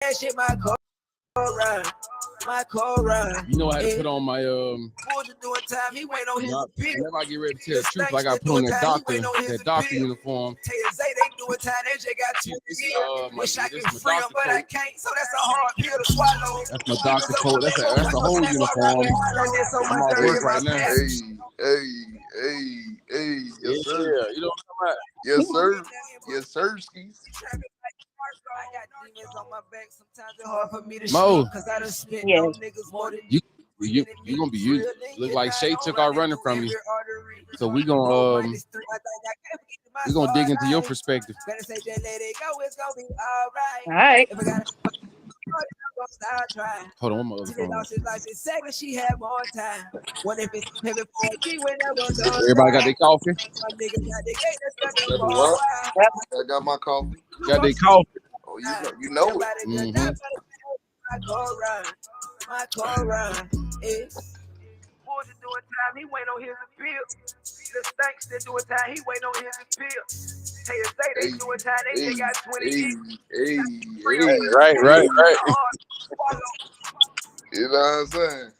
That shit my run. My run. You know I had to put on my doing time. He wait on his appeal. whenever I get ready to tell the truth, I gotta put on that doctor uniform. Tell you say they doing time, they just got too wish I could free them, but I can't. So that's a hard pill to swallow. That's my doctor coat. That's the whole uniform. I'm off work right now. Hey, yes, sir. Yeah, you know what I'm talking about? Yes, sir. Yes, sir, skis. Mo, Yes. you gonna be you look like Shay took our running from you. So we gonna dig into your perspective. All right. Hold on, my other phone. Everybody got their coffee? I got my coffee. Got their coffee. Oh, you know it. Mm-hmm. My car run is doing time. He wait on his appeal. The stanks that doing time. He wait on his appeal. Say they doing time. They got 20 Right. You know what I'm saying?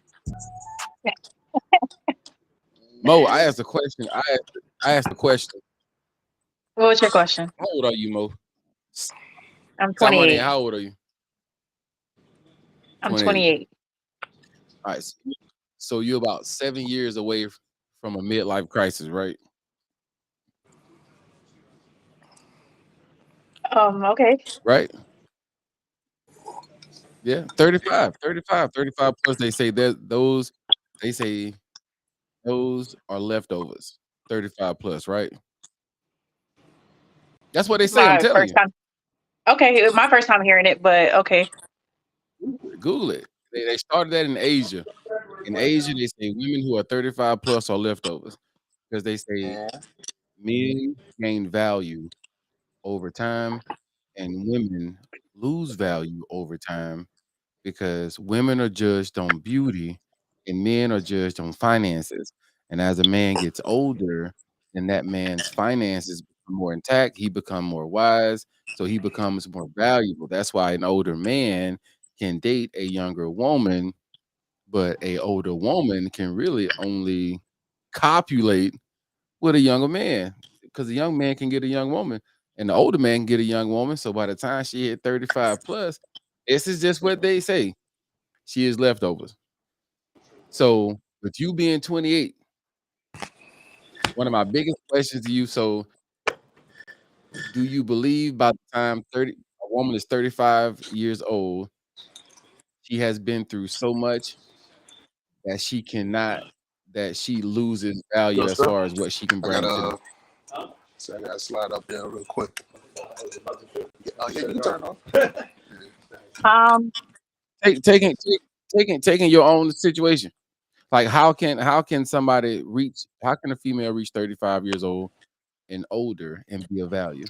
Mo, I asked a question. I asked a question. What was your question? How old are you, Mo? I'm 28. How old are you? I'm 28. All right. So you're about 7 years away from a midlife crisis, right? Okay. Right. Yeah, 35 plus. They say those are leftovers. 35 plus, right? That's what they say. I'm telling you. Okay, it was my first time hearing it, but okay. Google it. They started that in Asia. In Asia, they say women who are 35 plus are leftovers because they say men gain value over time and women lose value over time because women are judged on beauty and men are judged on finances. And as a man gets older and that man's finances become more intact, he becomes more wise, so he becomes more valuable. That's why an older man can date a younger woman, but a older woman can really only copulate with a younger man because the young man can get a young woman and the older man can get a young woman. So by the time she hit 35 plus, this is just what they say. She is leftovers. So with you being 28, one of my biggest questions to you, so do you believe by the time a woman is 35 years old, she has been through so much that she loses value as far as what she can bring to So I gotta slide up there real quick. Oh, yeah, you turn off. taking your own situation. Like how can a female reach 35 years old and older and be of value?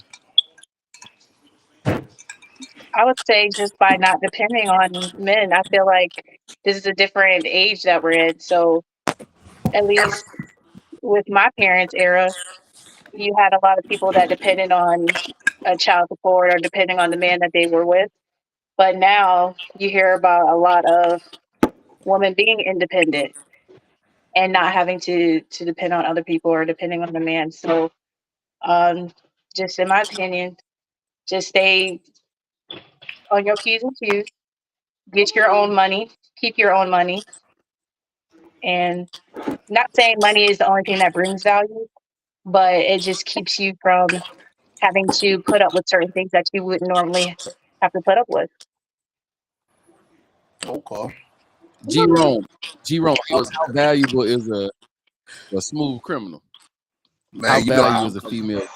I would say just by not depending on men. I feel like this is a different age that we're in. So at least with my parents' era, you had a lot of people that depended on a child support or depending on the man that they were with. But now you hear about a lot of women being independent and not having to depend on other people or depending on the man. So just in my opinion, just stay on your P's and Q's, get your own money, keep your own money, and not saying money is the only thing that brings value, but it just keeps you from having to put up with certain things that you wouldn't normally have to put up with. Okay. Jerome, how valuable is a smooth criminal? Man, how valuable is a female?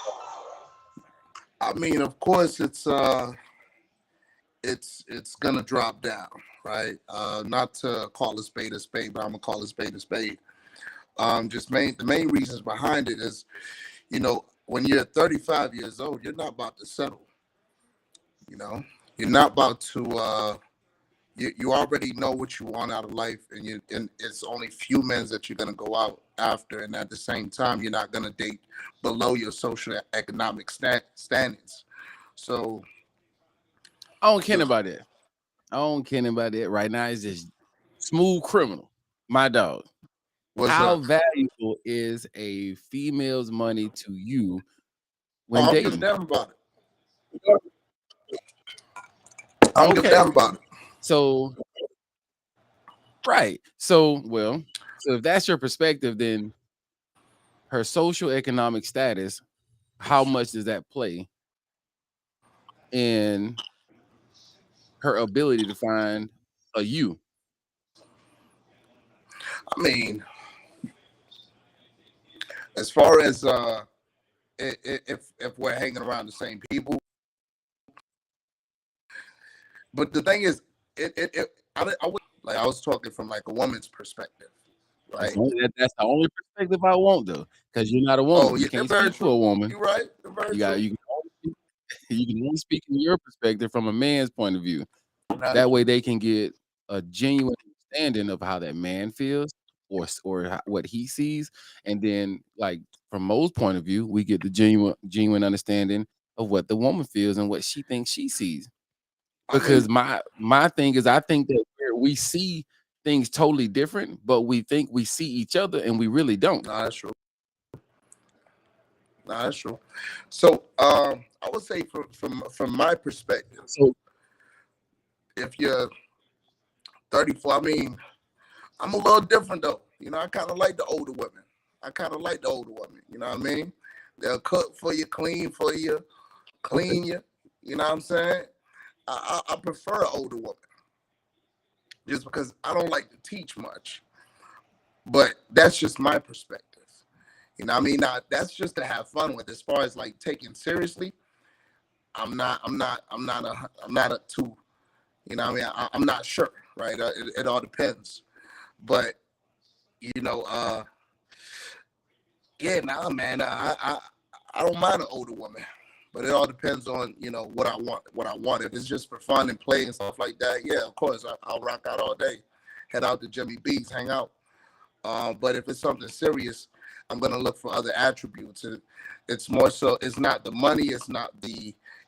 I mean, of course, it's gonna drop down, right? Not to call a spade, but I'm gonna call a spade. The main reasons behind it is, when you're 35 years old, you're not about to settle. You're not about to. You already know what you want out of life, and it's only few men that you're gonna go out after, and at the same time, you're not gonna date below your social economic standards. So I don't care about that. I don't care about that right now. It's just smooth criminal. My dog. What's How that? valuable is a female's money to you when Oh, I don't give a dating? damn about it. I don't give a Okay. damn about it. So, right. So, well, so if that's your perspective, then her social economic status, how much does that play in her ability to find a you? I mean, as far as if we're hanging around the same people, but the thing is, I would like I was talking from like a woman's perspective, right? That's the only perspective I want, though, because you're not a Oh, woman. You yeah, can't very speak for a true. woman. You're right. You're very You got true. you can only speak, you can only speak in your perspective from a man's point of view. That's That way, true. they can get a genuine understanding of how that man feels, or what he sees, and then, like from Mo's point of view, we get the genuine understanding of what the woman feels and what she thinks she sees. I Because mean, my thing is, I think that we see things totally different, but we think we see each other, and we really don't. nah, that's true. Nah, that's true. So, I would say from my perspective, So if you're 34, I mean, I'm a little different though. You know, I kind of like the older women. I kind of like the older women. You know what I mean? They'll cook for you, clean for you, okay. clean you. You know what I'm saying? I prefer an older woman just because I don't like to teach much. But that's just my perspective. You know what I mean? Now, that's just to have fun with. As far as like taking seriously, I'm not a two. You know what I mean? I'm not sure, right? It all depends. But, you know, yeah, nah, man, I don't mind an older woman, but it all depends on what I want. What I want. If it's just for fun and play and stuff like that, yeah, of course I'll rock out all day, head out to Jimmy B's, hang out. But if it's something serious, I'm gonna look for other attributes. It's more so. It's not the money.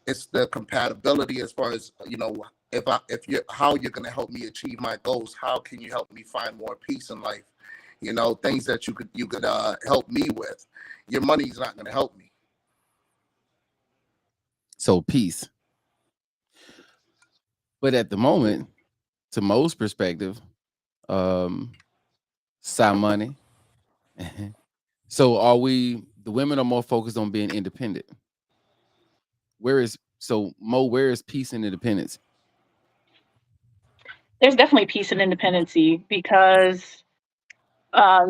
It's the compatibility as far as if you how you're gonna help me achieve my goals. How can you help me find more peace in life? Things that you could help me with. Your money's not gonna help me. So peace. But at the moment, to Mo's perspective, some money. So are we? The women are more focused on being independent. Where is peace and independence? There's definitely peace and independency because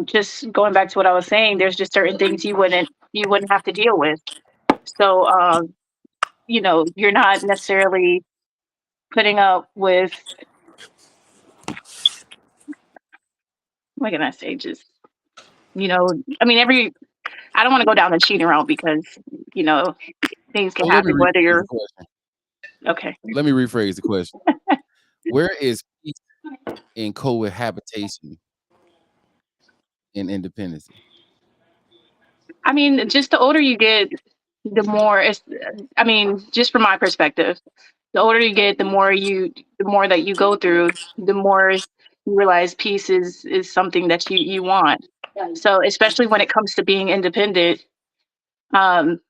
just going back to what I was saying, there's just certain things you wouldn't have to deal with. So you're not necessarily putting up with, what can I say, just I mean I don't want to go down the cheating route because you know things can So let me happen whether rephrase you're the question. okay. Let me rephrase the question. Where is peace in cohabitation and independence? I mean, just the older you get, the more it's. I mean, just from my perspective, the older you get, the more that you go through, the more you realize peace is something that you want. So, especially when it comes to being independent, um,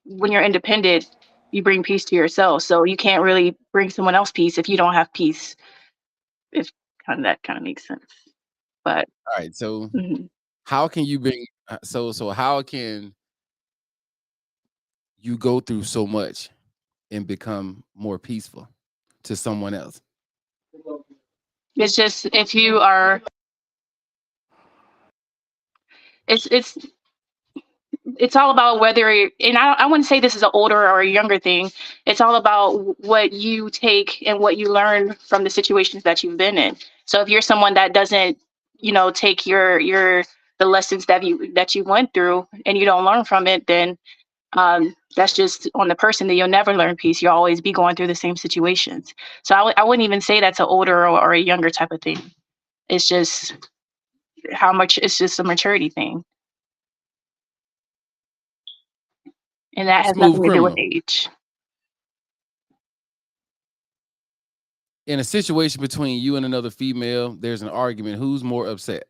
when you're independent, you bring peace to yourself. So you can't really bring someone else peace if you don't have peace. If that kind of makes sense. But All right. So mhm. how can you bring? So how can you go through so much and become more peaceful to someone else? It's just if you are, it's it's all about whether and I wouldn't say this is an older or a younger thing. It's all about what you take and what you learn from the situations that you've been in. So if you're someone that doesn't take your the lessons that you went through and you don't learn from it, then that's just on the person, that you'll never learn peace. You'll always be going through the same situations. So I wouldn't even say that's an older or a younger type of thing. It's just it's just a maturity thing, and that has Smooth nothing to do with criminal. age. In a situation between you and another female, there's an argument. Who's more upset?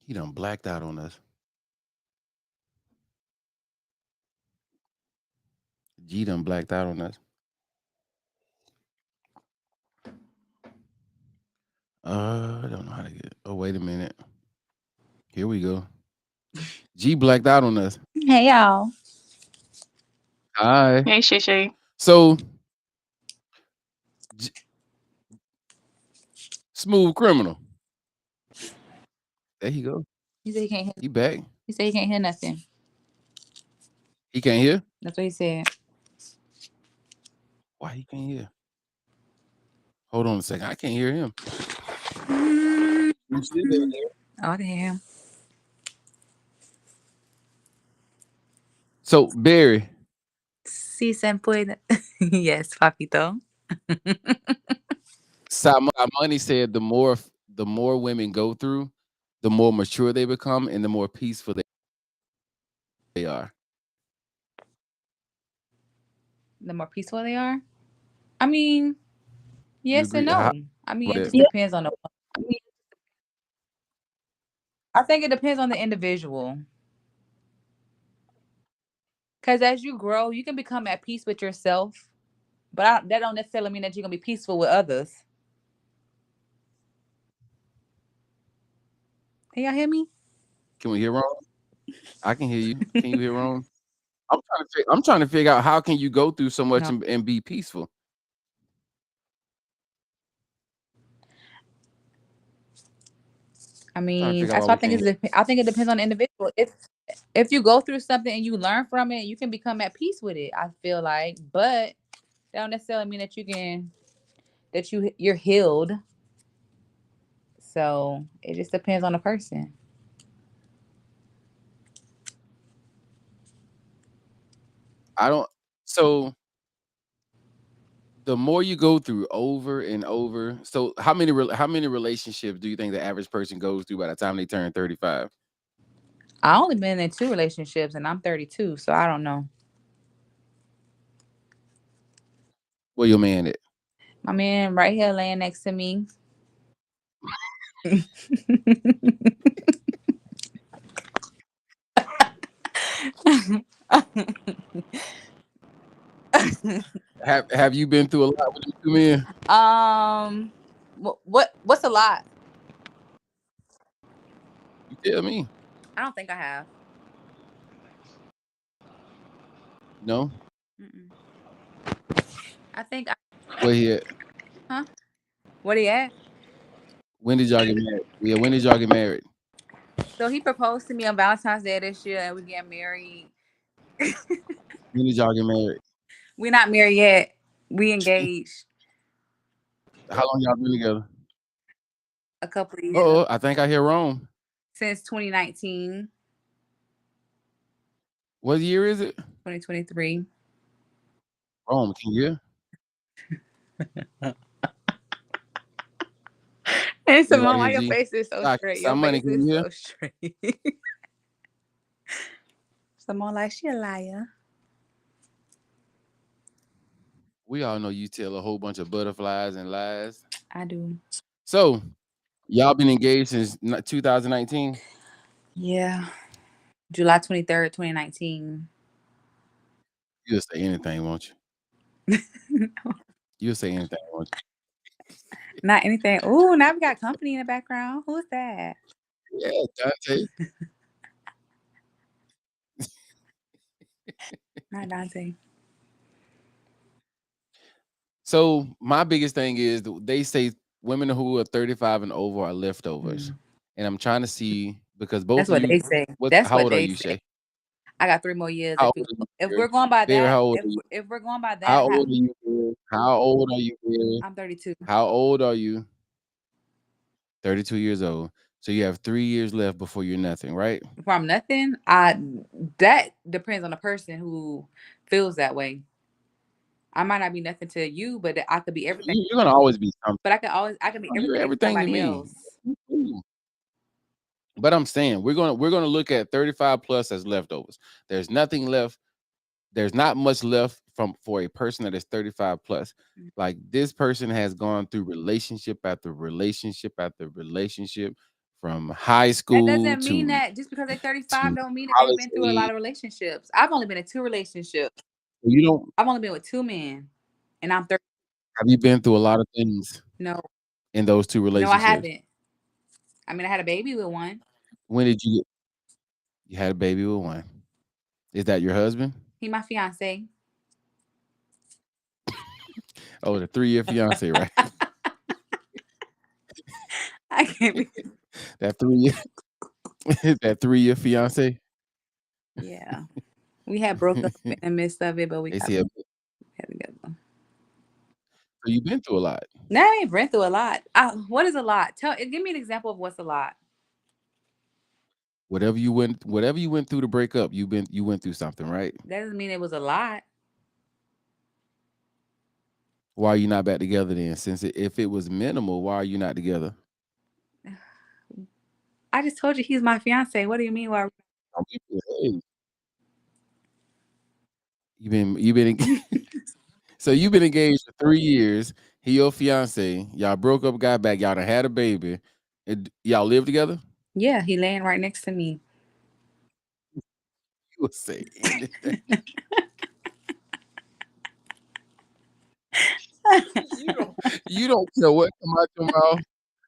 He done blacked out on us. G done blacked out on us. I don't know how to get. Oh, wait a minute. Here we go. G blacked out on us. Hey y'all. Hi. Hey, Shay. So, G- smooth criminal. There he go. He said he can't hear. He back. He said he can't hear nothing. He can't hear. That's what he said. Why he can't hear? Hold on a second. I can't hear him. Oh, I can hear him. So, Barry. Sí se puede. Yes, papito. Money said the more women go through, the more mature they become and the more peaceful they are. The more peaceful they are. I mean, yes and no. I mean, it just depends on the. I think it depends on the individual. Because as you grow, you can become at peace with yourself, but that don't necessarily mean that you're gonna be peaceful with others. Can y'all hear me? Can we hear Ron? I can hear you. Can you hear Ron? I'm trying to figure out how can you go through so much and be peaceful. I mean, that's what I think I think it depends on the individual. If you go through something and you learn from it, you can become at peace with it. I feel like, but that don't necessarily mean that you're healed. So it just depends on the person. So the more you go through over and over, so how many relationships do you think the average person goes through by the time they turn 35? I only been in 2 relationships and I'm 32, so I don't know. Where your man at? My man right here laying next to me. Have you been through a lot with them 2 men? What's a lot? You tell me. I don't think I have. No. Mm-mm. I think. Where he at? Huh? What he at? When did y'all get married? Yeah, when did y'all get married? So he proposed to me on Valentine's Day this year, and we get married. When did y'all get married? We're not married yet. We engaged. How long y'all been together? A couple of years. Oh, I think I hear wrong. Since 2019. What year is it? 2023. Rome, can you hear? And Simone, why your face is so straight? Your face is so straight. Simone, like she a liar. We all know you tell a whole bunch of butterflies and lies. I do. So, y'all been engaged since 2019? Yeah. July 23rd, 2019. You'll say anything, won't you? You'll say anything, won't you? Not anything. Ooh, now we got company in the background. Who's that? Yeah, Dante. Not Dante. So my biggest thing is they say women who are 35 and over are leftovers. And I'm trying to see because both That's what they say. That's how what old they are you, say. Shay? I got 3 more years. If we're Barry? going by Barry, that, how old are you? if we're going by that, How old are you, Barry? How old are you, Barry? I'm 32. How old are you? 32 years old. So you have 3 years left before you're nothing, right? Before I'm nothing, that depends on the person who feels that way. I might not be nothing to you, but I could be everything. You're gonna always be something. But I can be everything to somebody else. But I'm saying we're gonna look at 35 plus as leftovers. There's nothing left. There's not much left for a person that is 35 plus. Like this person has gone through relationship after relationship after relationship, from high That school doesn't mean to that just because they're 35 don't mean that they've college been through a lot age. of relationships. I've only been in 2 relationships. You don't I've only been with 2 men, and I'm 30. have you been through a lot of things No, in those 2 no, I relationships? haven't. I mean, I had a baby with one. When did you had a baby with one? Is that your husband? He my fiance. Oh, the 3-year fiance, right? I can't be. That 3-year that 3-year fiance. Yeah, we had broke up in the midst of it, but we They got said back together. so you've been through a lot. Now I ain't been through a lot. What is a lot? Give me an example of what's a lot. Whatever you went through to break up, you went through something, right? That doesn't mean it was a lot. Why are you not back together then? Since if it was minimal, why are you not together? I just told you he's my fiance. What do you mean? Why? Hey, you've been so you've been engaged for 3 years. He your fiance. Y'all broke up, got back. Y'all done had a baby. Y'all live together. Yeah, he laying right next to me. You will say anything. You don't care what come out your mouth.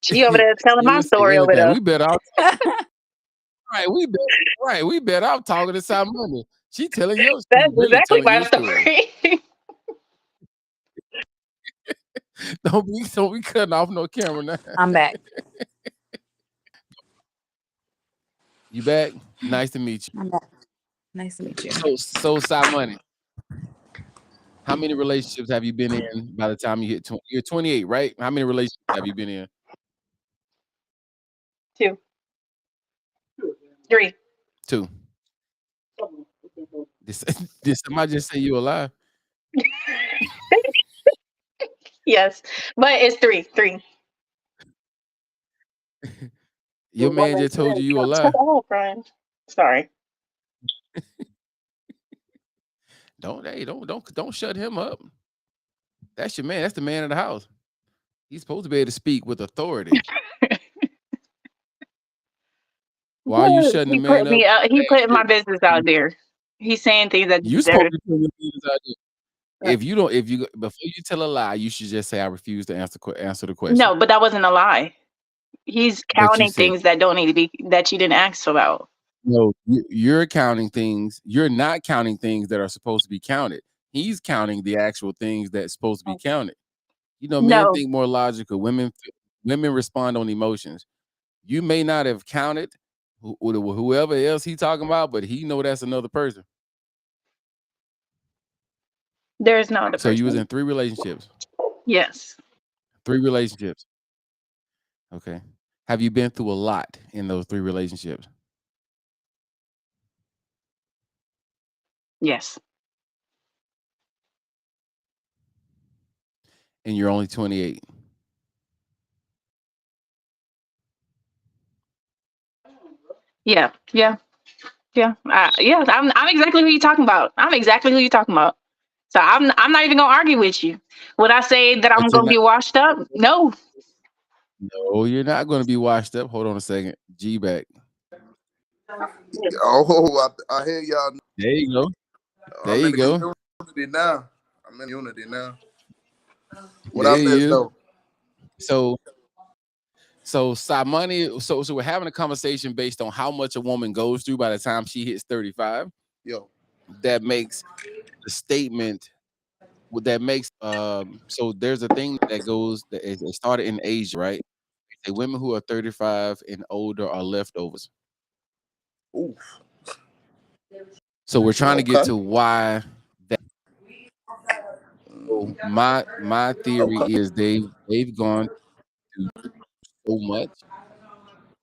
She over there telling You my will say story over anything. there. We better off. We better off talking to some money. She telling your That's really exactly telling my your story. story. Don't be cutting off no camera now. I'm back. You back? Nice to meet you. I'm back. Nice to meet you. So Money. How many relationships have you been in by the time you hit 20? You're 28, right? How many relationships have you been in? 2, 3. 2. Did somebody just say you alive? Yes, but it's 3. 3. Your man just told you alive. Oh, Brian. Sorry. Don't shut him up. That's your man. That's the man of the house. He's supposed to be able to speak with authority. Why are you shutting the He man put me up? out. He put my business out there. He's saying things that You they're supposed to put your business out there. If you before you tell a lie, you should just say I refuse to answer the question. no, but that wasn't a lie. He's But you counting said things that don't need to be that you didn't ask about. no. You're counting things. You're not counting things that are supposed to be counted. He's counting the actual things that's supposed to be counted. You know, men No, think more logical. Women respond on emotions. You may not have counted whoever else he talking about, but he know that's another person. there's no other So you was person. in 3 relationships. Yes. 3 relationships. Okay. Have you been through a lot in those 3 relationships? Yes. And you're only 28. Yeah. Yeah. Yeah. Yeah. I'm exactly who you're talking about. I'm exactly who you're talking about. So I'm not even gonna argue with you. Would I say that I'm But you're gonna not. be washed up? No. No, you're not going to be washed up. Hold on a second. G back. Oh, I hear y'all. There you go. There I'm you in the go. community now. I'm in unity now. What I There missed you. though? So Samani, so we're having a conversation based on how much a woman goes through by the time she hits 35. Yo, That makes the statement that makes so there's a thing that goes that it started in Asia, right? They say women who are 35 and older are leftovers. ooh, So we're trying to get okay, to why that. So my theory okay. is they've gone through so much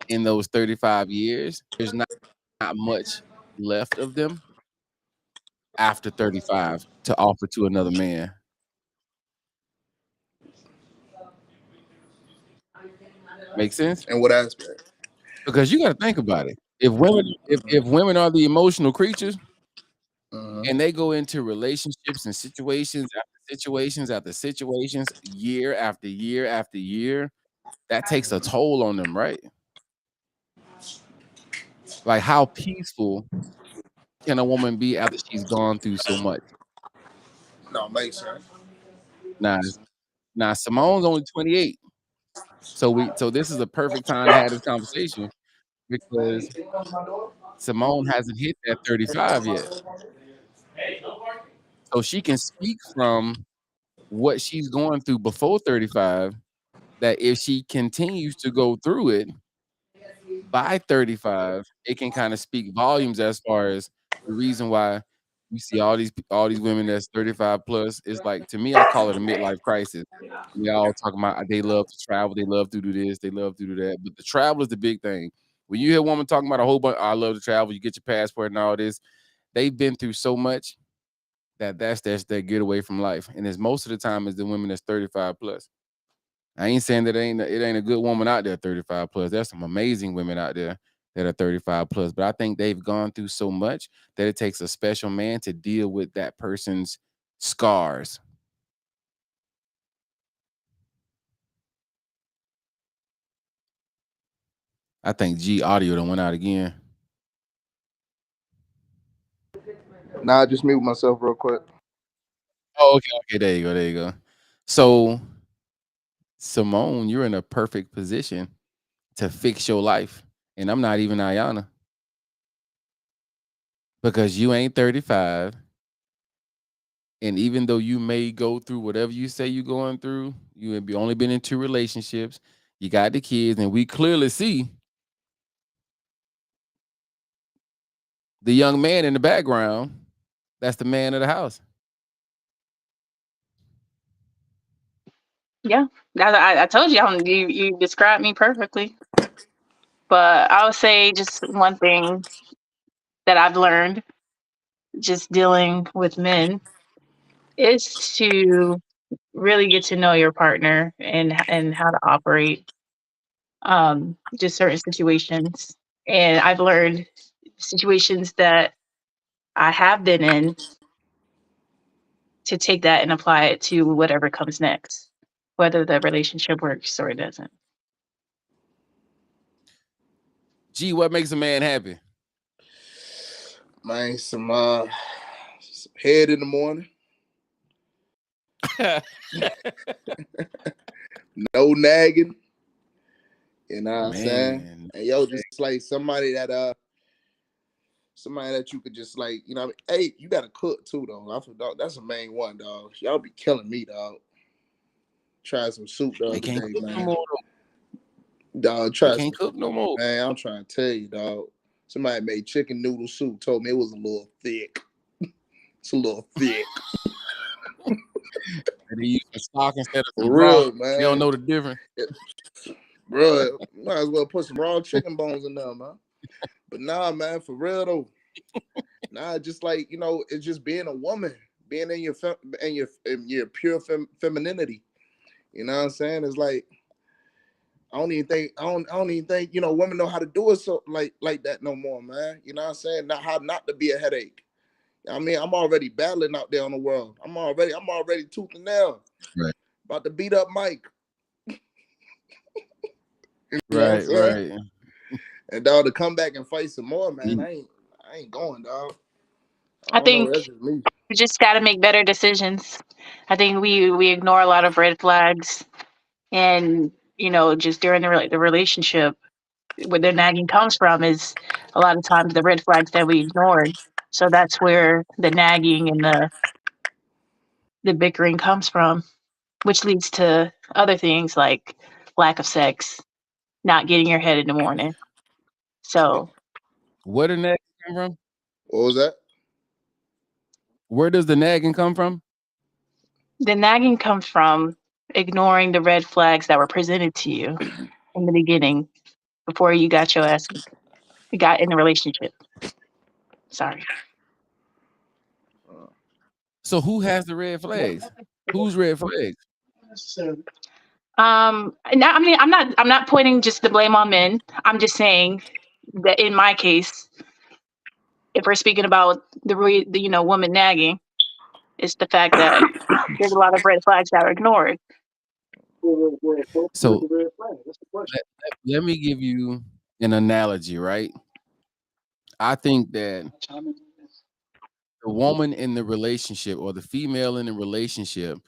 in those 35 years. There's not much left of them after 35 to offer to another man. Make sense? And what aspect? Because you got to think about it. If women are the emotional creatures, and they go into relationships and situations after situations after situations, year after year after year. That takes a toll on them, right? Like, how peaceful can a woman be after she's gone through so much? No, makes sense. Now, now Simone's only 28, so this is a perfect time to have this conversation because Simone hasn't hit that 35 yet, so she can speak from what she's going through before 35. That if she continues to go through it by 35, it can kind of speak volumes as far as the reason why you see all these women that's 35 plus. It's like, to me, I call it a midlife crisis. We all talking about they love to travel, they love to do this, they love to do that. But the travel is the big thing. When you hear a woman talking about a whole bunch, I love to travel, you get your passport and all this, they've been through so much that's their getaway from life. And it's most of the time is the women that's 35 plus. I ain't saying that it ain't a good woman out there 35 plus. There's some amazing women out there that are 35 plus, but I think they've gone through so much that it takes a special man to deal with that person's scars. I think G audio done went out again. Nah, I just mute myself real quick. Oh, okay, there you go, there you go. So, Simone, you're in a perfect position to fix your life. And I'm not even Ayana. Because you ain't 35. And even though you may go through whatever you say you're going through, you have only been in 2 relationships, you got the kids, and we clearly see the young man in the background. That's the man of the house. Yeah, I told you, you described me perfectly. But I would say just one thing that I've learned just dealing with men is to really get to know your partner and how to operate just certain situations. And I've learned situations that I have been in to take that and apply it to whatever comes next, whether the relationship works or it doesn't. Gee, what makes a man happy? Man, some head in the morning. No nagging. You know what I'm saying? Man, And yo, just like somebody that you could just like, you know what I mean? Hey, you gotta cook too though. Dog, that's the main one, dog. Y'all be killing me, dog. Tried some soup the they other can't day, cook no man. more. Dog, They try some can't cook no more. man. I'm trying to tell you, dog. Somebody made chicken noodle soup, told me it was a little thick. It's a little thick. They use some stock instead of For some broth. real, man. You don't know the difference. Bro, might as well put some raw chicken bones in there, man. But nah, man, for real though. Nah, just like, you know, it's just being a woman, being in your pure femininity. You know what I'm saying? It's like I don't even think, you know, women know how to do it so like that no more, man. You know what I'm saying? Not how not to be a headache. I mean, I'm already battling out there in the world. I'm already tooth and nail. Right. About to beat up Mike. You know what I'm Right, saying? right. And dog, to come back and fight some more, man. Mm. I ain't going, dog. I I don't know. think That's just me. we just got to make better decisions. I think we ignore a lot of red flags, and just during the relationship, where the nagging comes from is a lot of times the red flags that we ignored. So that's where the nagging and the bickering comes from, which leads to other things like lack of sex, not getting your head in the morning. So Where the nagging come from? What was that? Where does the nagging come from? the nagging comes from ignoring the red flags that were presented to you in the beginning before you got your ass you got in a relationship. Sorry. So who has the red flags? Who's red flags? I mean, I'm not pointing just the blame on men. I'm just saying that in my case, if we're speaking about the woman nagging, it's the fact that there's a lot of red flags that are ignored. So let me give you an analogy, right? I think that the woman in the relationship or the female in the relationship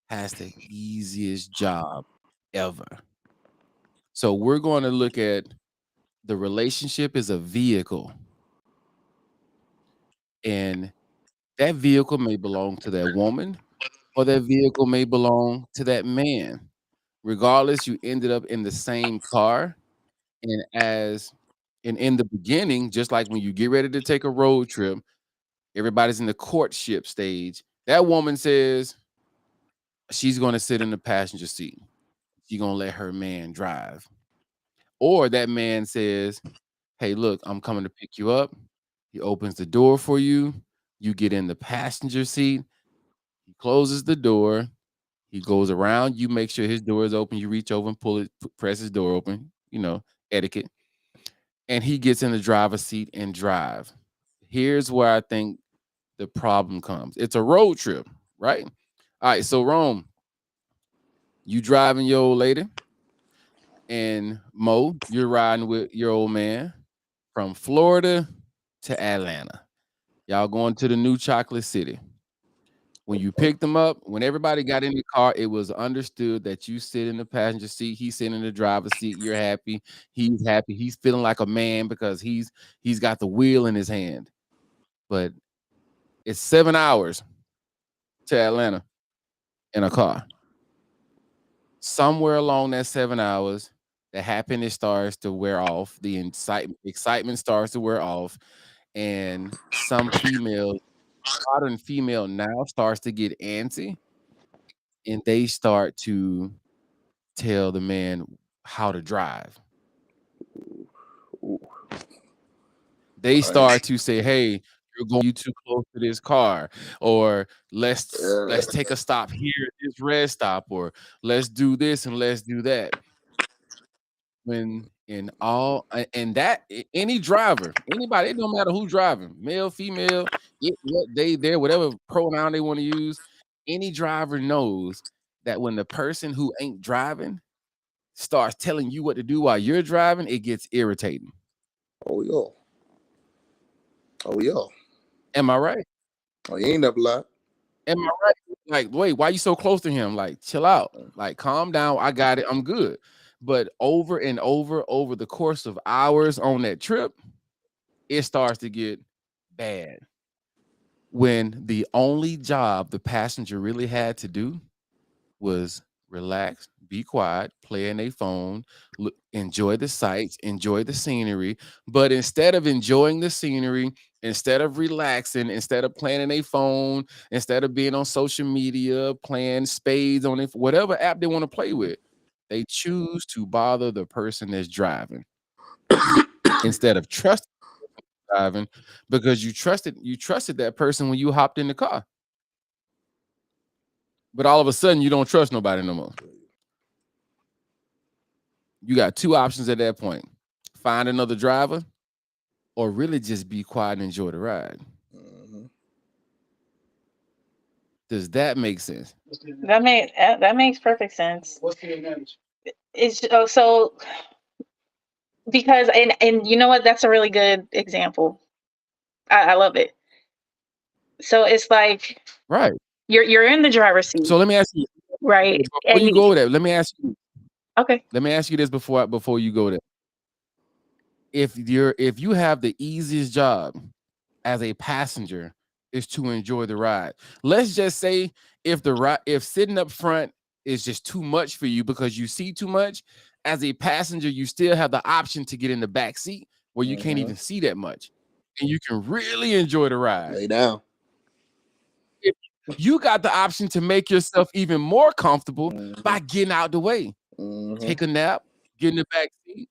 has the easiest job ever. So we're going to look at the relationship as a vehicle. And that vehicle may belong to that woman or that vehicle may belong to that man. Regardless, you ended up in the same car. And in the beginning, just like when you get ready to take a road trip, everybody's in the courtship stage. That woman says she's going to sit in the passenger seat. She's going to let her man drive. Or that man says, hey, look, I'm coming to pick you up. He opens the door for you. You get in the passenger seat. He closes the door. He goes around. You make sure his door is open. You reach over and pull it, press his door open, etiquette. And he gets in the driver's seat and drive. Here's where I think the problem comes. It's a road trip, right? All right, so Rome, you driving your old lady, and Mo, you're riding with your old man from Florida to Atlanta. Y'all going to the new chocolate city. When you picked them up, when everybody got in the car, it was understood that you sit in the passenger seat, he's sitting in the driver's seat. You're happy. He's happy. He's feeling like a man because he's got the wheel in his hand. But it's 7 hours to Atlanta in a car. Somewhere along that 7 hours, the happiness starts to wear off. The excitement starts to wear off. And some modern female now starts to get antsy. And they start to tell the man how to drive. They start to say, hey, you too close to this car, or let's take a stop here at this red stop, or let's do this and let's do that. When any driver, anybody, it don't matter who's driving, male, female, whatever pronoun they want to use, any driver knows that when the person who ain't driving starts telling you what to do while you're driving, it gets irritating. Oh yeah. Am I right? Oh, you ain't never lied. Am I right? Like, wait, why you so close to him? Like, chill out. Like, calm down. I got it. I'm good. But over and over the course of hours on that trip, it starts to get bad. When the only job the passenger really had to do was relax, be quiet, play in a phone, enjoy the sights, enjoy the scenery. But instead of enjoying the scenery, instead of relaxing, instead of playing in a phone, instead of being on social media, playing spades on it, whatever app they want to play with, they choose to bother the person that's driving instead of trusting driving, because you trusted that person when you hopped in the car. But all of a sudden, you don't trust nobody no more. You got two options at that point: find another driver, or really just be quiet and enjoy the ride. Mm-hmm. Does that make sense? That makes perfect sense. What's the advantage? It's so because and you know what? That's a really good example. I love it. So it's like, right, you're in the driver's seat. So let me ask you, right? Before you go there, let me ask you. Okay. Let me ask you this before you go there. If you have the easiest job as a passenger is to enjoy the ride. Let's just say if sitting up front is just too much for you because you see too much, as a passenger, you still have the option to get in the back seat where you can't even see that much. And you can really enjoy the ride. Lay down. If you got the option to make yourself even more comfortable by getting out the way. Take a nap, get in the back seat.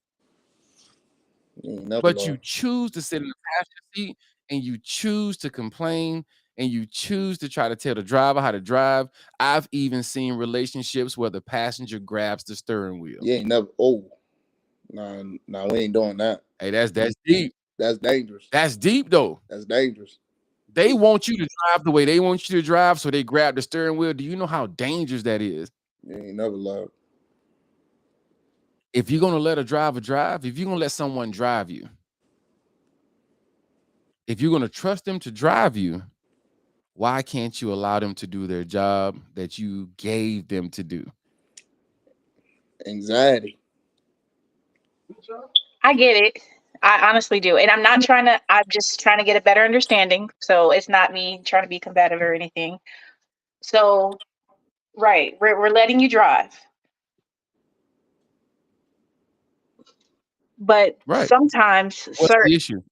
But you choose to sit in the passenger seat, and you choose to complain, and you choose to try to tell the driver how to drive. I've even seen relationships where the passenger grabs the steering wheel. You ain't never. Oh, nah, we ain't doing that. Hey, that's deep. That's dangerous. That's deep though. That's dangerous. They want you to drive the way they want you to drive, so they grab the steering wheel. Do you know how dangerous that is? You ain't never lied. If you're gonna let a driver drive, if you're gonna let someone drive you, if you're gonna trust them to drive you, why can't you allow them to do their job that you gave them to do? Anxiety. I get it. I honestly do. And I'm just trying to get a better understanding. So it's not me trying to be combative or anything. So, right, we're letting you drive. But Right. sometimes, What's the issue?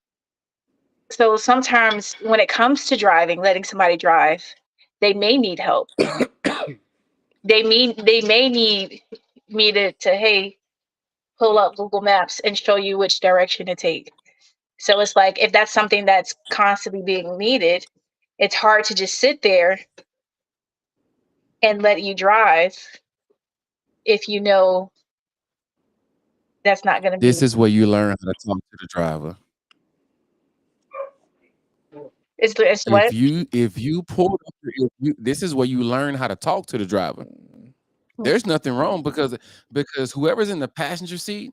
so sometimes when it comes to driving, letting somebody drive, they may need help. They may need me to hey, pull up Google Maps and show you which direction to take. So it's like if that's something that's constantly being needed, it's hard to just sit there and let you drive if you know that's not going to be. This is where you learn how to talk to the driver. It's what? If you pull up, this is where you learn how to talk to the driver. There's nothing wrong because whoever's in the passenger seat,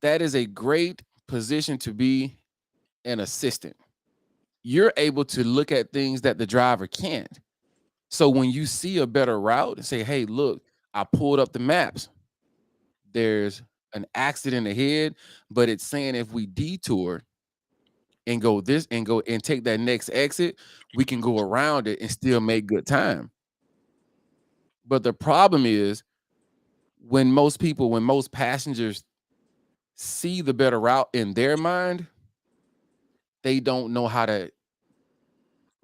that is a great position to be an assistant. You're able to look at things that the driver can't. So when you see a better route, say, hey, look, I pulled up the maps. There's an accident ahead, but it's saying if we detour and go and take that next exit, we can go around it and still make good time. But the problem is when most passengers see the better route in their mind, they don't know how to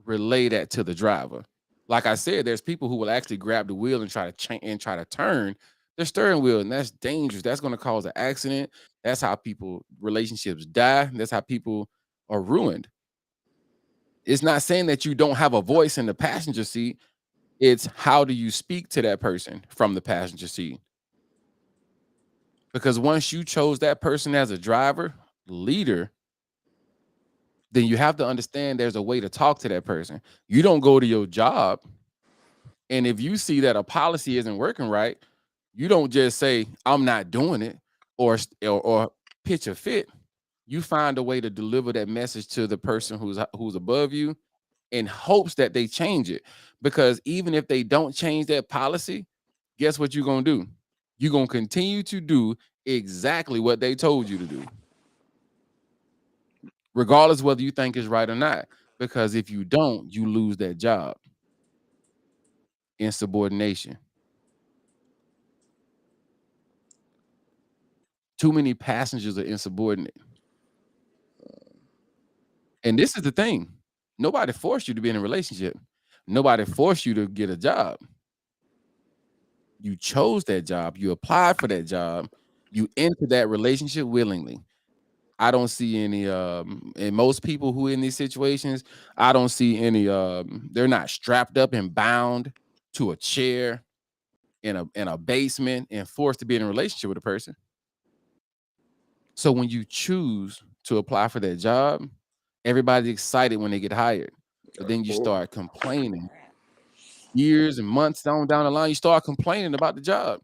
relay that to the driver. Like I said, there's people who will actually grab the wheel and try to turn the steering wheel, and that's dangerous. That's going to cause an accident. That's how relationships die. That's how people are ruined. It's not saying that you don't have a voice in the passenger seat. It's how do you speak to that person from the passenger seat? Because once you chose that person as a driver, leader, then you have to understand there's a way to talk to that person. You don't go to your job, and if you see that a policy isn't working right, you don't just say, I'm not doing it, or pitch a fit. You find a way to deliver that message to the person who's above you in hopes that they change it. Because even if they don't change that policy, guess what you're going to do? You're going to continue to do exactly what they told you to do, regardless whether you think it's right or not. Because if you don't, you lose that job. Insubordination. Too many passengers are insubordinate. And this is the thing. Nobody forced you to be in a relationship. Nobody forced you to get a job. You chose that job. You applied for that job. You entered that relationship willingly. I don't see any and most people who are in these situations, I don't see any they're not strapped up and bound to a chair in a basement and forced to be in a relationship with a person. So when you choose to apply for that job, everybody's excited when they get hired. But then you start complaining. Years and months down the line, you start complaining about the job.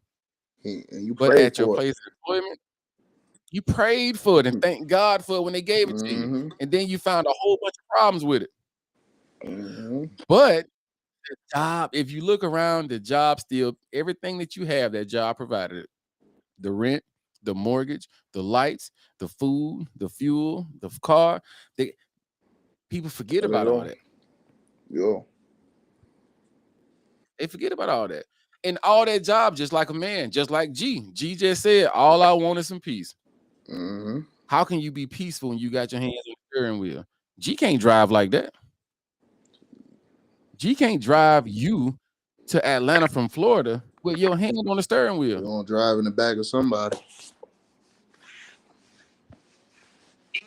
And you But prayed at your for place of employment, you prayed for it and thank God for it when they gave it to you. And then you found a whole bunch of problems with it. But the job, if you look around, the job still, everything that you have, that job provided it. The rent, the mortgage, the lights, the food, the fuel, the car. People forget about all that. Yeah. They forget about all that. And all that job, just like a man, just like G. G just said, all I want is some peace. How can you be peaceful when you got your hands on the steering wheel? G can't drive like that. G can't drive you to Atlanta from Florida with your hand on the steering wheel. You're gonna drive in the back of somebody.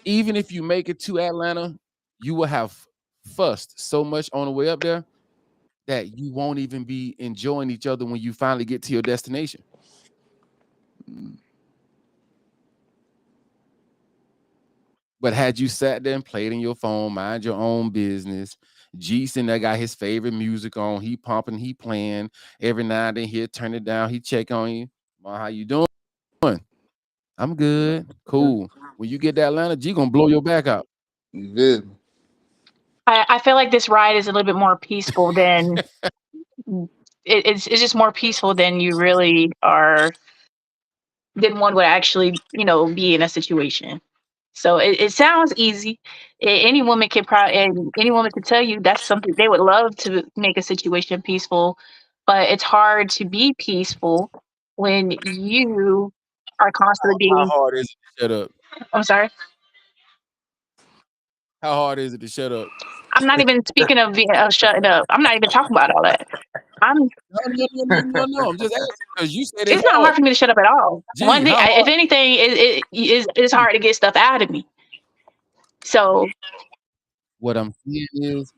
Even if you make it to Atlanta, you will have fussed so much on the way up there that you won't even be enjoying each other when you finally get to your destination. But had you sat there and played in your phone, mind your own business, Jason that got his favorite music on, he pumping, he playing. Every now and then he'll turn it down, he check on you. How you doing? I'm good. Cool. When you get to Atlanta, G gonna blow your back out. You feel me? I feel like this ride is a little bit more peaceful than it's just more peaceful than you really are than one would actually, be in a situation. So it sounds easy. Any woman can probably, and any woman can tell you that's something they would love to make a situation peaceful, but it's hard to be peaceful when you are constantly How being. hard is it to shut up? I'm sorry. How hard is it to shut up? I'm not even speaking of being shutting up. I'm not even talking about all that. No. I'm just asking because you said it's It's not hard. hard for me to shut up at all. Gee, One thing, how if hard? anything, it's hard to get stuff out of me. So, What I'm saying is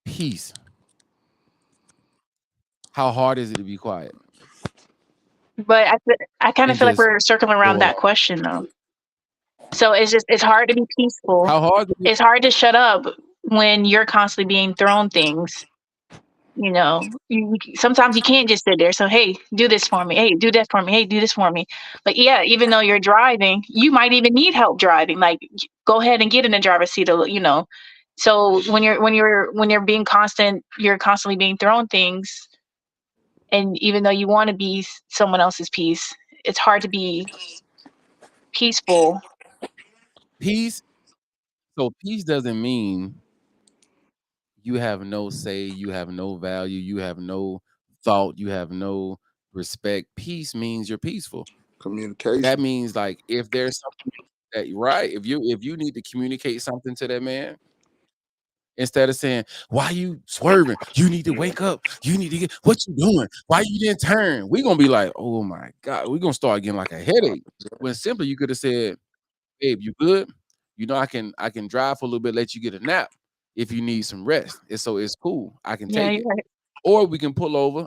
peace. How hard is it to be quiet but I kind of and feel like just we're circling go around that along? question though. So it's hard to be peaceful. How hard is it? It's hard to shut up when you're constantly being thrown things. Sometimes you can't just sit there. So hey, do this for me. Hey, do that for me. Hey, do this for me. But yeah, even though you're driving, you might even need help driving. Like, go ahead and get in the driver's seat. So when you're being constant, you're constantly being thrown things, and even though you want to be someone else's peace, it's hard to be peaceful. Peace. So peace doesn't mean you have no say, you have no value, you have no thought, you have no respect. Peace means you're peaceful. Communication. That means like if there's something that right, if you need to communicate something to that man, instead of saying, why you swerving? You need to wake up. You need to get what you doing? Why you didn't turn? We're gonna be like, oh my God, we're gonna start getting like a headache. When simply you could have said, babe, you good? I can drive for a little bit, let you get a nap if you need some rest. It's cool. I can Yeah, take you're it. right. Or we can pull over.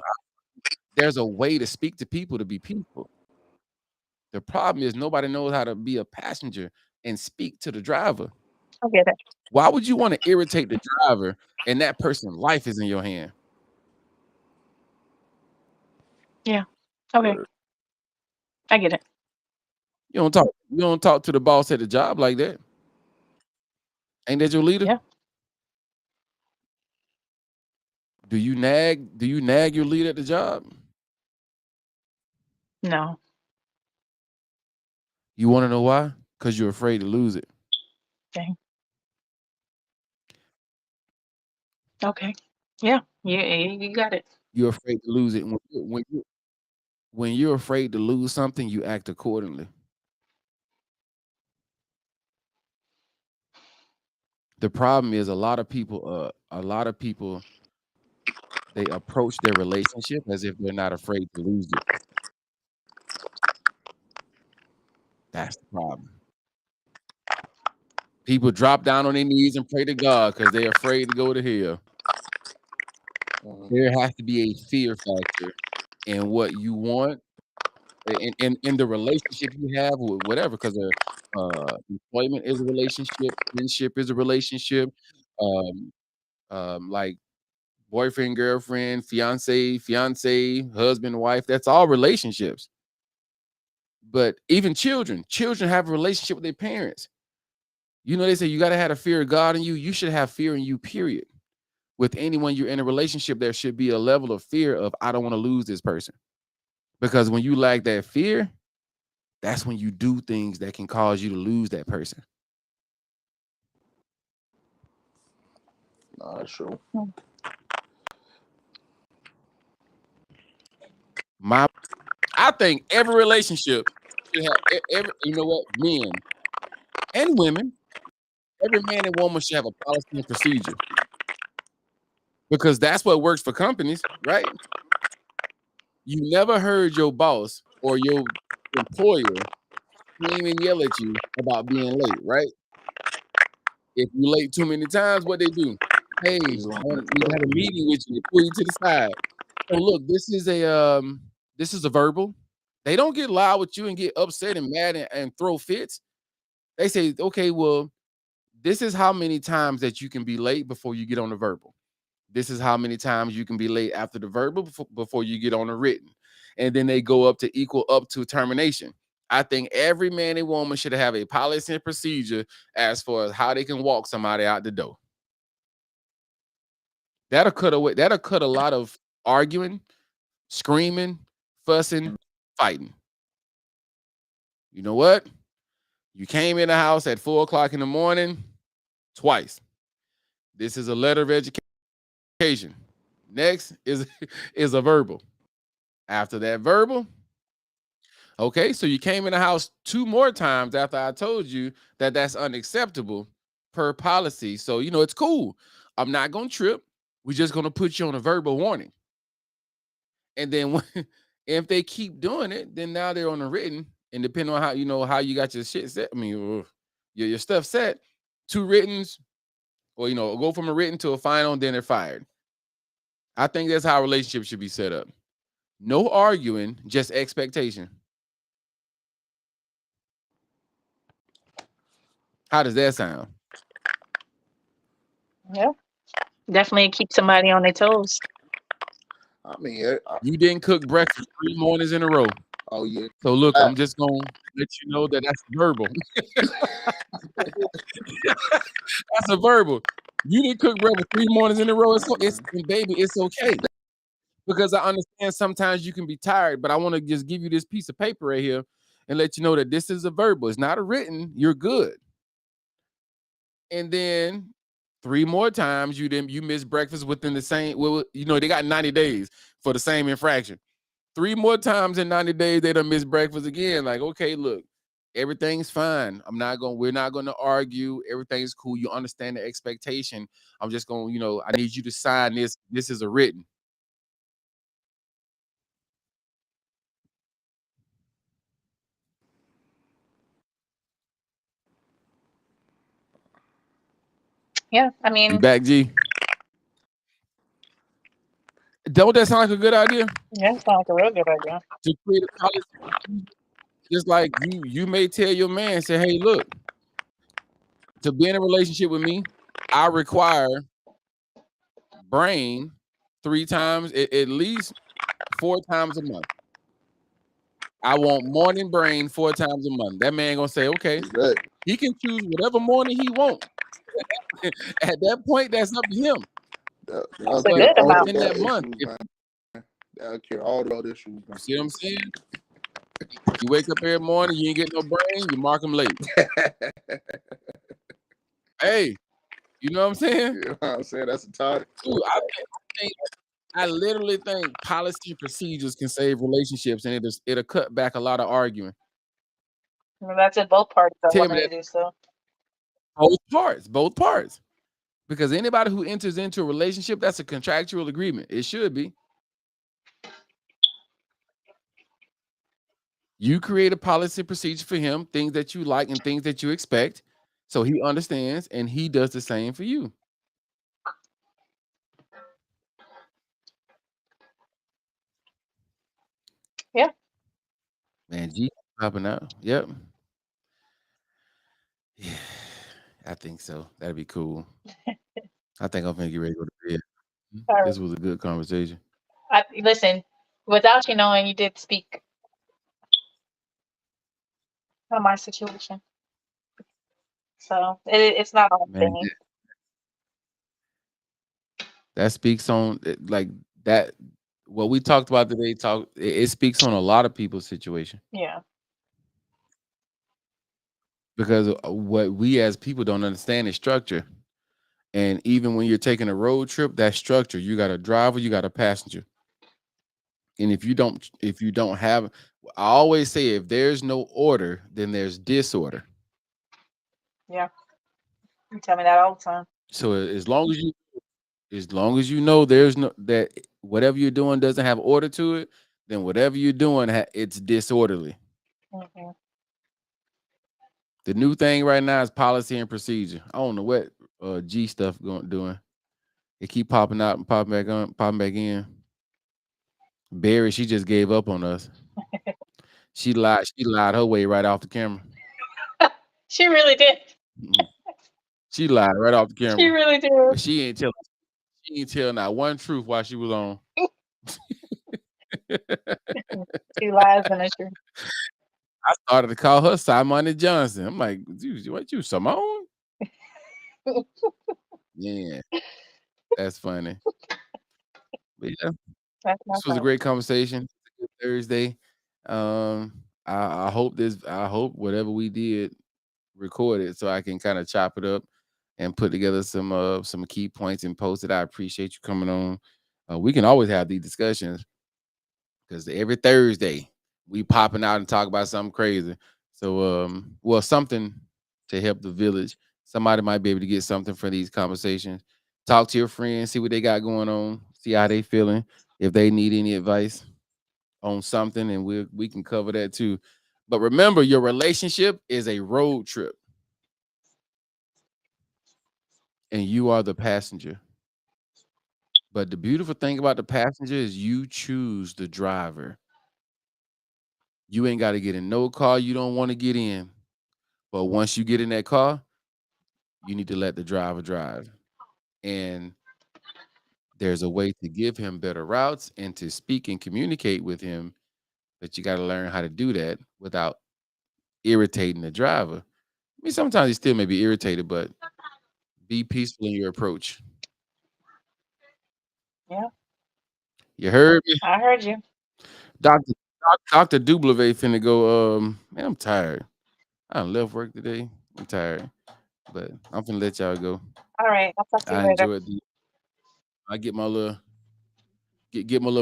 There's a way to speak to people to be peaceful. The problem is nobody knows how to be a passenger and speak to the driver. I get it. Why would you want to irritate the driver and that person's life is in your hand? Yeah. Okay. I get it. You don't talk to the boss at the job like that. Ain't that your leader? Yeah. Do you nag your leader at the job? No. You want to know why? Because you're afraid to lose it. Okay. Okay. Yeah. You got it. You're afraid to lose it. When you're afraid to lose something, you act accordingly. The problem is a lot of people they approach their relationship as if they're not afraid to lose it. That's the problem. People drop down on their knees and pray to God because they're afraid to go to hell. There has to be a fear factor in what you want in the relationship you have with whatever, because employment is a relationship, friendship is a relationship, like boyfriend, girlfriend, fiance, husband, wife. That's all relationships. But even children have a relationship with their parents. They say you got to have a fear of God in you. You should have fear in you, period. With anyone you're in a relationship, there should be a level of fear of, I don't want to lose this person. Because when you lack that fear, that's when you do things that can cause you to lose that person. Nah, that's true. I think every relationship should have men and women, every man and woman should have a policy and procedure. Because that's what works for companies, right? You never heard your boss or your employer scream and yell at you about being late, right? If you're late too many times, what they do? Hey, I need to have a meeting with you. They pull you to the side. So look, this is a verbal. They don't get loud with you and get upset and mad and throw fits. They say, okay, well, this is how many times that you can be late before you get on the verbal. This is how many times you can be late after the verbal before you get on the written. And then they go up to equal up to termination. I think every man and woman should have a policy and procedure as far as how they can walk somebody out the door. That'll cut a lot of arguing, screaming, fussing, fighting. You know what? You came in the house at 4:00 in the morning twice. This is a letter of education. Next is is a verbal. After that verbal, okay, so you came in the house 2 more times after I told you that that's unacceptable per policy. So, it's cool. I'm not going to trip. We're just going to put you on a verbal warning. And then if they keep doing it, then now they're on a written. And depending on how you got your shit set, your stuff set, 2 writtens, or go from a written to a final, then they're fired. I think that's how a relationship should be set up. No arguing, just expectation. How does that sound? Yeah, definitely keep somebody on their toes. I mean, You didn't cook breakfast 3 mornings in a row. oh yeah. So look, I'm just gonna let you know that that's verbal. That's a verbal. You didn't cook breakfast 3 mornings in a row. Baby, it's okay. Because I understand sometimes you can be tired, but I want to just give you this piece of paper right here and let you know that this is a verbal. It's not a written. You're good. And then 3 more times you missed breakfast within the same. Well, they got 90 days for the same infraction. 3 more times in 90 days they done miss breakfast again. Like, okay, look, everything's fine. We're not gonna argue. Everything's cool. You understand the expectation. I'm just gonna, I need you to sign this. This is a written. Yeah, I You mean, back, G? Don't that sound like a good idea? yeah, it sounds like a real good idea. To create a policy, just like you may tell your man, say, hey, look, to be in a relationship with me, I require brain 3 times, at least 4 times a month. I want morning brain 4 times a month. That man gonna say, okay, Exactly. he can choose whatever morning he wants. At that point, that's up to him. That's a good amount. In that month, that'll cure all the issues. You see what I'm saying? You wake up every morning, you ain't get no brain, you mark him late. Hey, you know what I'm saying? You know what I'm saying? That's a target. Dude, I literally think policy and procedures can save relationships, and it'll cut back a lot of arguing. Well, that's it. Both parties are Tell me wanting to that. do so. Both parts. Because anybody who enters into a relationship, that's a contractual agreement. It should be. You create a policy procedure for him, things that you like and things that you expect, so he understands, and he does the same for you. Yeah. Man, G popping out. Yep. Yeah, I think so. That'd be cool. I think I'm gonna get ready to go to bed. This was a good conversation. Listen, without you knowing, you did speak on my situation. So it's not all Man, thing. that speaks on like that. What we talked about today, it speaks on a lot of people's situation. Yeah. Because what we as people don't understand is structure. And even when you're taking a road trip, that structure, you got a driver, you got a passenger. And if you don't have, I always say, if there's no order, then there's disorder. Yeah. You tell me that all the time. So as long as you know there's no, that whatever you're doing doesn't have order to it, then whatever you're doing, it's disorderly. Mm-hmm. The new thing right now is policy and procedure. I don't know what G stuff doing. It keep popping out and popping back in. Barry, she just gave up on us. She lied her way right off the camera. She really did. She lied right off the She camera. really did. But she ain't tell not one truth while she was on. 2 lies and a truth. I started to call her Simon Johnson. I'm like, dude, what you, Simone? Yeah, that's funny. But yeah, That's my this was a fault. great conversation. Good Thursday. I hope whatever we did recorded so I can kind of chop it up and put together some key points and post it. I appreciate you coming on. We can always have these discussions because every Thursday we popping out and talk about something crazy. So something to help the village. Somebody might be able to get something for these conversations. Talk to your friends, see what they got going on, see how they feeling. If they need any advice on something, and we can cover that too. But remember, your relationship is a road trip, and you are the passenger. But the beautiful thing about the passenger is you choose the driver. You ain't got to get in no car you don't want to get in. But once you get in that car, you need to let the driver drive. And there's a way to give him better routes and to speak and communicate with him, but you got to learn how to do that without irritating the driver. I mean, sometimes he still may be irritated, but be peaceful in your approach. Yeah, You heard me? I heard you. Dr. Dublevet finna go. Man, I'm tired. I done left work today. I'm tired, but I'm finna let y'all go. All right, I'll talk to you I later. enjoyed I get my little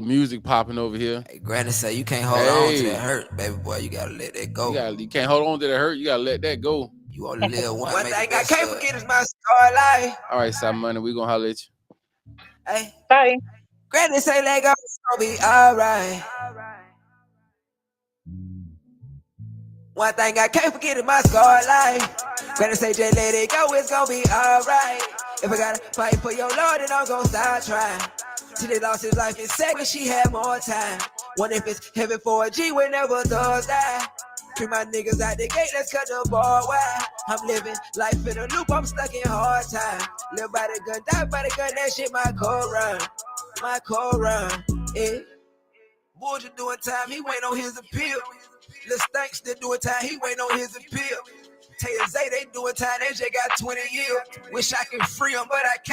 music popping over here. Hey, Granny say you can't hold on to that hurt, baby boy. You gotta let that go. You can't hold on to that hurt. You gotta let that go. You only live once. One thing I can't forget is my scar life. All right, Sam Money, we gonna holler at you. Hey, Bye. Granny say let go, it's gonna be alright. One thing I can't forget is my scar life. Granny say just let it go, it's gonna be alright. If I gotta fight for your Lord, then I'm gonna start trying. Till they lost his life in seconds, she had more time. Wonder if it's heaven for a G whenever thugs die. Free my niggas out the gate, let's cut the ball wide. I'm living life in a loop, I'm stuck in hard time. Live by the gun, die by the gun, that shit my core run. My core run, yeah. Bullshit doing time, he wait on his appeal. Lil Stank still doing time, he wait on his appeal. Taylor Zay, they doing time, they just got 20 years. Wish I could free him, but I can't.